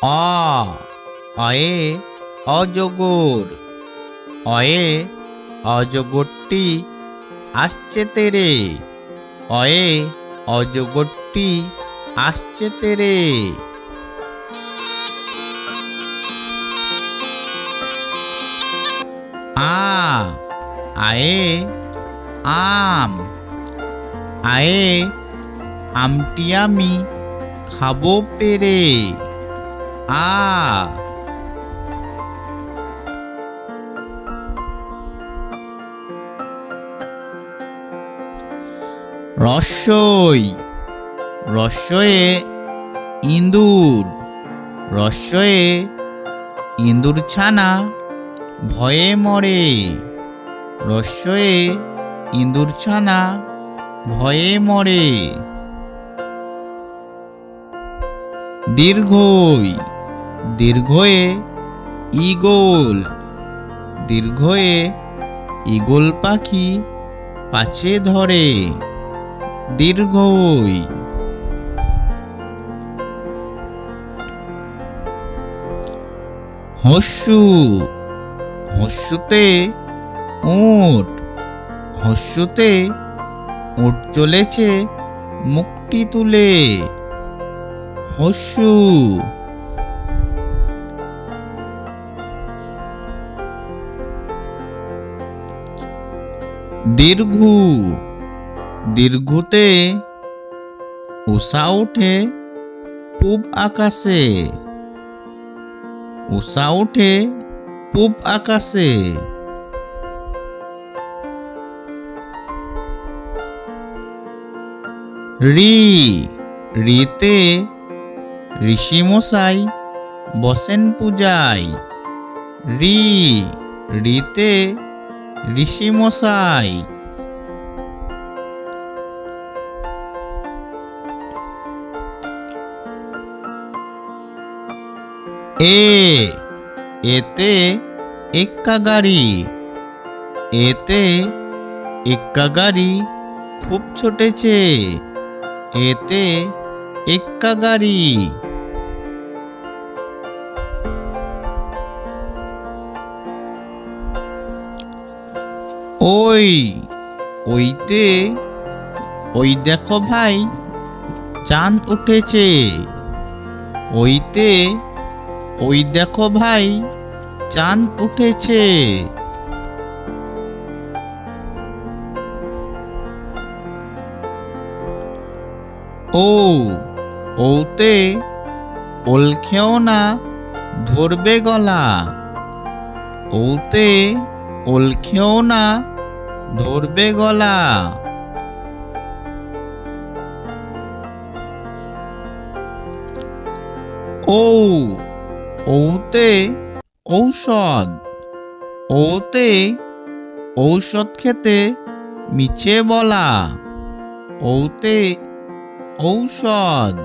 অ অয়ে অজগর। অয়ে অজগরটি আসছে তেরে। অয়ে অজগরটি আসছে তেরে। আ আয়ে আম। আয়ে আমটি আমি খাবো পেরে। আ রস্যই রস্যয়ে ইঁদুর। রস্যয়ে ইঁদুর ছানা ভয়ে মরে। রস্যয়ে ইঁদুর ছানা ভয়ে মরে। দীর্ঘই দীর্ঘয়ে ঈগল। দীর্ঘয়ে ঈগল পাখি পাছে ধরে। দীর্ঘই। হস্যু হস্যুতে উট। হস্যুতে উট চলেছে মুখটি তুলে। হস্যু। দীর্ঘু দীর্ঘুতে উষা উঠে পূব আকাশে। উষা উঠে পূব আকাশে। রি রিতে ঋষিমশাই বসেন পূজায়। রি রিতে ঋষিমশাই। এ এতে এক্কা গাড়ি। এতে এক্কা গাড়ি খুব ছুটেছে। এতে এক্কা গাড়ি। ওই ওইতে ওই দেখো ভাই চাঁদ উঠেছে। ওইতে ওই দেখো ভাই চাঁদ উঠেছে। ও ওতে ওল খেও না ধরবে গলা। ওতে ওল খেও না ধরবে গলা। ও ওতে ঔষধ। ওতে ঔষধ খেতে মিছে বলা। ওতে ঔষধ।